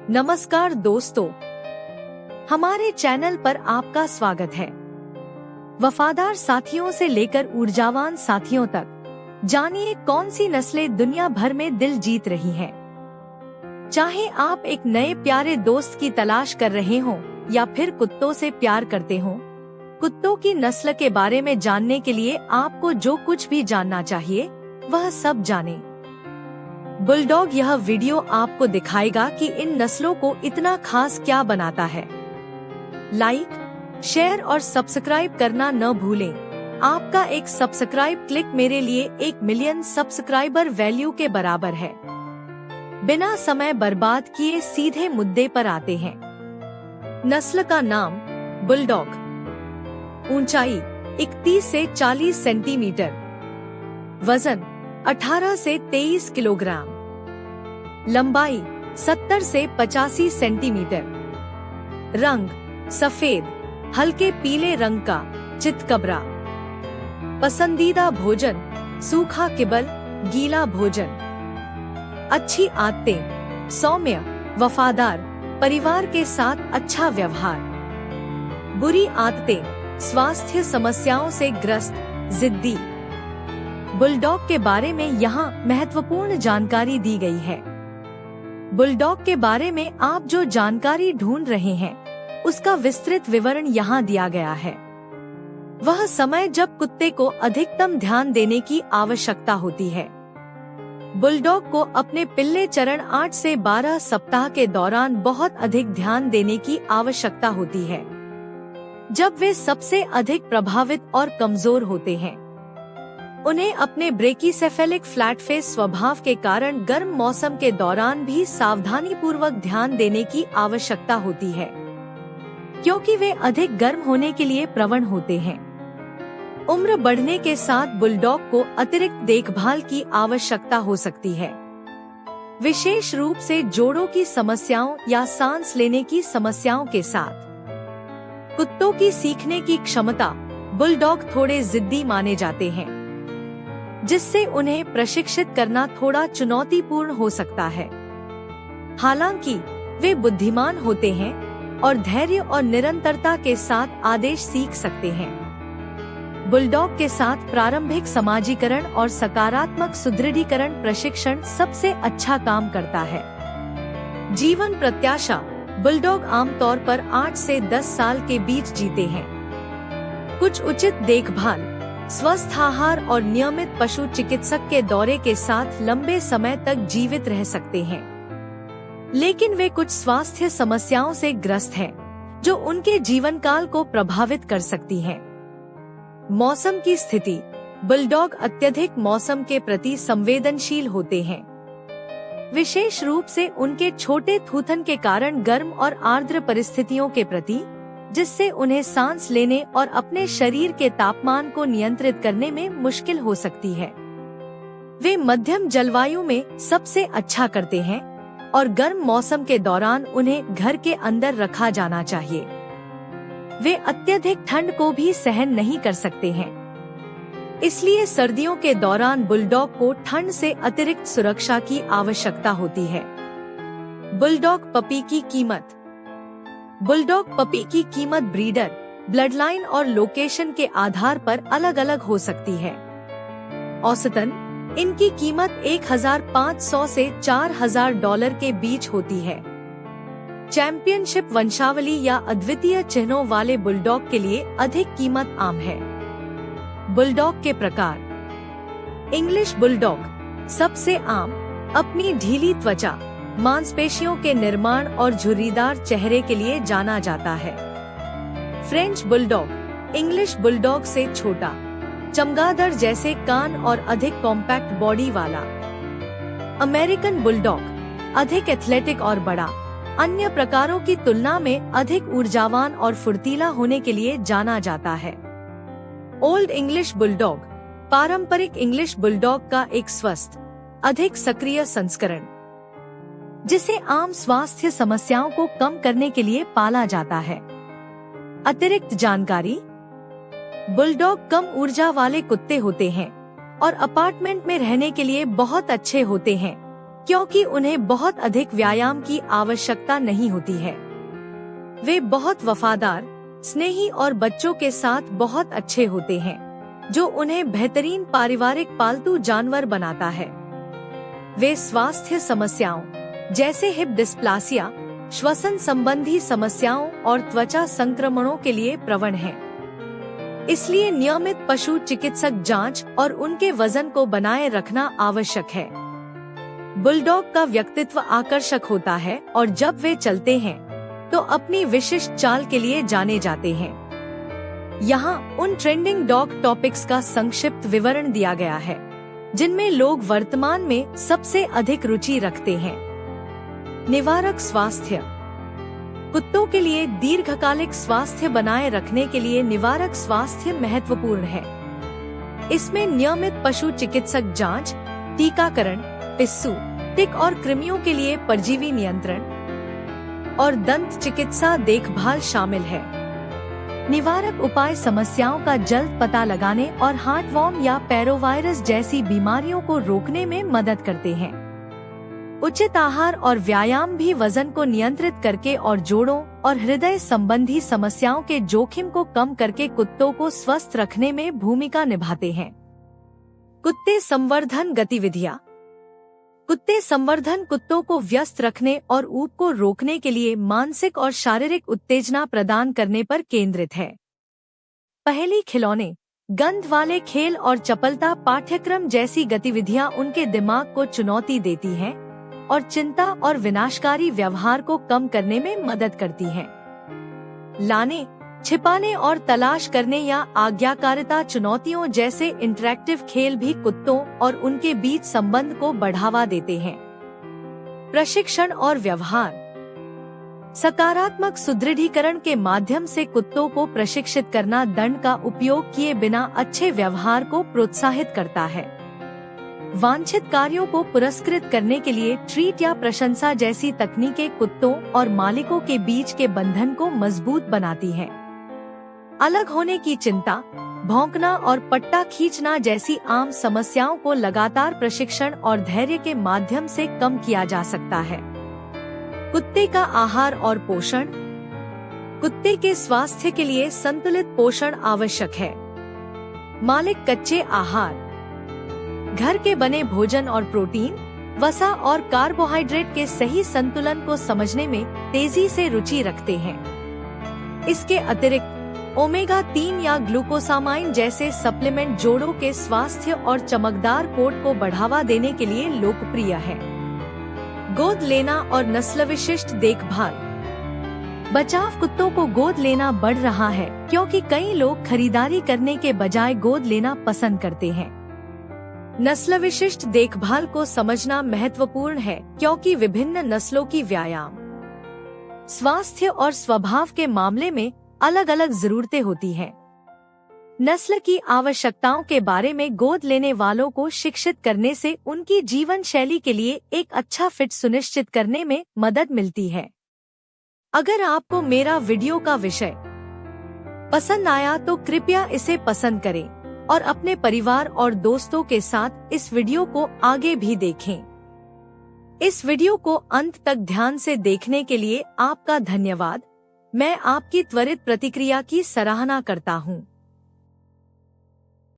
नमस्कार दोस्तों, हमारे चैनल पर आपका स्वागत है। वफादार साथियों से लेकर ऊर्जावान साथियों तक जानिए कौन सी नस्लें दुनिया भर में दिल जीत रही हैं। चाहे आप एक नए प्यारे दोस्त की तलाश कर रहे हों या फिर कुत्तों से प्यार करते हों, कुत्तों की नस्ल के बारे में जानने के लिए आपको जो कुछ भी जानना चाहिए वह सब जानें। बुलडॉग यह वीडियो आपको दिखाएगा कि इन नस्लों को इतना खास क्या बनाता है। लाइक, शेयर और सब्सक्राइब करना न भूलें। आपका एक सब्सक्राइब क्लिक मेरे लिए 1 मिलियन सब्सक्राइबर वैल्यू के बराबर है। बिना समय बर्बाद किए सीधे मुद्दे पर आते हैं। नस्ल का नाम बुलडॉग। ऊंचाई 31 से 40 सेंटीमीटर, वजन 18 से 23 किलोग्राम, लंबाई 70 से 85 सेंटीमीटर, रंग सफेद हल्के पीले रंग का चितकबरा। पसंदीदा भोजन सूखा किबल, गीला भोजन। अच्छी आदतें सौम्य, वफादार, परिवार के साथ अच्छा व्यवहार। बुरी आदतें स्वास्थ्य समस्याओं से ग्रस्त, जिद्दी। बुलडॉग के बारे में यहाँ महत्वपूर्ण जानकारी दी गई है। बुलडॉग के बारे में आप जो जानकारी ढूंढ रहे हैं उसका विस्तृत विवरण यहाँ दिया गया है। वह समय जब कुत्ते को अधिकतम ध्यान देने की आवश्यकता होती है। बुलडॉग को अपने पिल्ले चरण 8 से 12 सप्ताह के दौरान बहुत अधिक ध्यान देने की आवश्यकता होती है, जब वे सबसे अधिक प्रभावित और कमजोर होते हैं। उन्हें अपने ब्रेकीसेफेलिक फ्लैट फेस स्वभाव के कारण गर्म मौसम के दौरान भी सावधानी पूर्वक ध्यान देने की आवश्यकता होती है, क्योंकि वे अधिक गर्म होने के लिए प्रवण होते हैं। उम्र बढ़ने के साथ बुलडॉग को अतिरिक्त देखभाल की आवश्यकता हो सकती है, विशेष रूप से जोड़ों की समस्याओं या सांस लेने की समस्याओं के साथ। कुत्तों की सीखने की क्षमता बुलडॉग थोड़े जिद्दी माने जाते हैं, जिससे उन्हें प्रशिक्षित करना थोड़ा चुनौतीपूर्ण हो सकता है। हालांकि वे बुद्धिमान होते हैं और धैर्य और निरंतरता के साथ आदेश सीख सकते हैं। बुलडॉग के साथ प्रारंभिक समाजीकरण और सकारात्मक सुदृढ़ीकरण प्रशिक्षण सबसे अच्छा काम करता है। जीवन प्रत्याशा बुलडॉग आमतौर पर 8 से 10 साल के बीच जीते हैं। कुछ उचित देखभाल, स्वस्थ आहार और नियमित पशु चिकित्सक के दौरे के साथ लंबे समय तक जीवित रह सकते हैं, लेकिन वे कुछ स्वास्थ्य समस्याओं से ग्रस्त हैं, जो उनके जीवन काल को प्रभावित कर सकती हैं। मौसम की स्थिति बुलडॉग अत्यधिक मौसम के प्रति संवेदनशील होते हैं, विशेष रूप से उनके छोटे थूथन के कारण गर्म और आर्द्र परिस्थितियों के प्रति, जिससे उन्हें सांस लेने और अपने शरीर के तापमान को नियंत्रित करने में मुश्किल हो सकती है। वे मध्यम जलवायु में सबसे अच्छा करते हैं और गर्म मौसम के दौरान उन्हें घर के अंदर रखा जाना चाहिए। वे अत्यधिक ठंड को भी सहन नहीं कर सकते हैं, इसलिए सर्दियों के दौरान बुलडॉग को ठंड से अतिरिक्त सुरक्षा की आवश्यकता होती है। बुलडॉग पपी की कीमत। बुलडॉग पपी की कीमत ब्रीडर, ब्लडलाइन और लोकेशन के आधार पर अलग अलग हो सकती है। औसतन इनकी कीमत $1,500 से $4,000 के बीच होती है। चैंपियनशिप वंशावली या अद्वितीय चिन्हों वाले बुलडॉग के लिए अधिक कीमत आम है। बुलडॉग के प्रकार। इंग्लिश बुलडॉग सबसे आम, अपनी ढीली त्वचा, मांसपेशियों के निर्माण और झुर्रीदार चेहरे के लिए जाना जाता है। फ्रेंच बुलडॉग इंग्लिश बुलडॉग से छोटा, चमगादड़ जैसे कान और अधिक कॉम्पैक्ट बॉडी वाला। अमेरिकन बुलडॉग अधिक एथलेटिक और बड़ा, अन्य प्रकारों की तुलना में अधिक ऊर्जावान और फुर्तीला होने के लिए जाना जाता है। ओल्ड इंग्लिश बुलडॉग पारंपरिक इंग्लिश बुलडॉग का एक स्वस्थ, अधिक सक्रिय संस्करण, जिसे आम स्वास्थ्य समस्याओं को कम करने के लिए पाला जाता है। अतिरिक्त जानकारी। बुलडॉग कम ऊर्जा वाले कुत्ते होते हैं और अपार्टमेंट में रहने के लिए बहुत अच्छे होते हैं, क्योंकि उन्हें बहुत अधिक व्यायाम की आवश्यकता नहीं होती है। वे बहुत वफादार, स्नेही और बच्चों के साथ बहुत अच्छे होते हैं, जो उन्हें बेहतरीन पारिवारिक पालतू जानवर बनाता है। वे स्वास्थ्य समस्याओं जैसे हिप डिस्प्लासिया, श्वसन संबंधी समस्याओं और त्वचा संक्रमणों के लिए प्रवण हैं। इसलिए नियमित पशु चिकित्सक जांच और उनके वजन को बनाए रखना आवश्यक है। बुलडॉग का व्यक्तित्व आकर्षक होता है और जब वे चलते हैं तो अपनी विशिष्ट चाल के लिए जाने जाते हैं। यहाँ उन ट्रेंडिंग डॉग टॉपिक्स का संक्षिप्त विवरण दिया गया है जिनमें लोग वर्तमान में सबसे अधिक रुचि रखते हैं। निवारक स्वास्थ्य। कुत्तों के लिए दीर्घकालिक स्वास्थ्य बनाए रखने के लिए निवारक स्वास्थ्य महत्वपूर्ण है। इसमें नियमित पशु चिकित्सक जांच, टीकाकरण, पिस्सू, टिक और कृमियों के लिए परजीवी नियंत्रण और दंत चिकित्सा देखभाल शामिल है। निवारक उपाय समस्याओं का जल्द पता लगाने और हार्टवॉर्म या पैरोवायरस जैसी बीमारियों को रोकने में मदद करते हैं। उचित आहार और व्यायाम भी वजन को नियंत्रित करके और जोड़ों और हृदय संबंधी समस्याओं के जोखिम को कम करके कुत्तों को स्वस्थ रखने में भूमिका निभाते हैं। कुत्ते संवर्धन गतिविधियाँ। कुत्ते संवर्धन कुत्तों को व्यस्त रखने और ऊब को रोकने के लिए मानसिक और शारीरिक उत्तेजना प्रदान करने पर केंद्रित है। पहेली, खिलौने, गंध वाले खेल और चपलता पाठ्यक्रम जैसी गतिविधियां उनके दिमाग को चुनौती देती हैं और चिंता और विनाशकारी व्यवहार को कम करने में मदद करती हैं। लाने, छिपाने और तलाश करने या आज्ञाकारिता चुनौतियों जैसे इंटरैक्टिव खेल भी कुत्तों और उनके बीच संबंध को बढ़ावा देते हैं। प्रशिक्षण और व्यवहार। सकारात्मक सुदृढ़ीकरण के माध्यम से कुत्तों को प्रशिक्षित करना दंड का उपयोग किए बिना अच्छे व्यवहार को प्रोत्साहित करता है। वांछित कार्यों को पुरस्कृत करने के लिए ट्रीट या प्रशंसा जैसी तकनीकें कुत्तों और मालिकों के बीच के बंधन को मजबूत बनाती हैं। अलग होने की चिंता, भौंकना और पट्टा खींचना जैसी आम समस्याओं को लगातार प्रशिक्षण और धैर्य के माध्यम से कम किया जा सकता है। कुत्ते का आहार और पोषण। कुत्ते के स्वास्थ्य के लिए संतुलित पोषण आवश्यक है। मालिक कच्चे आहार, घर के बने भोजन और प्रोटीन, वसा और कार्बोहाइड्रेट के सही संतुलन को समझने में तेजी से रुचि रखते हैं। इसके अतिरिक्त ओमेगा 3 या ग्लूकोसामाइन जैसे सप्लीमेंट जोड़ों के स्वास्थ्य और चमकदार कोट को बढ़ावा देने के लिए लोकप्रिय है। गोद लेना और नस्ल विशिष्ट देखभाल। बचाव कुत्तों को गोद लेना बढ़ रहा है क्योंकि कई लोग खरीदारी करने के बजाय गोद लेना पसंद करते हैं। नस्ल विशिष्ट देखभाल को समझना महत्वपूर्ण है क्योंकि विभिन्न नस्लों की व्यायाम, स्वास्थ्य और स्वभाव के मामले में अलग अलग जरूरतें होती हैं। नस्ल की आवश्यकताओं के बारे में गोद लेने वालों को शिक्षित करने से उनकी जीवन शैली के लिए एक अच्छा फिट सुनिश्चित करने में मदद मिलती है। अगर आपको मेरा वीडियो का विषय पसंद आया तो कृपया इसे पसंद करें और अपने परिवार और दोस्तों के साथ इस वीडियो को आगे भी देखें। इस वीडियो को अंत तक ध्यान से देखने के लिए आपका धन्यवाद। मैं आपकी त्वरित प्रतिक्रिया की सराहना करता हूँ।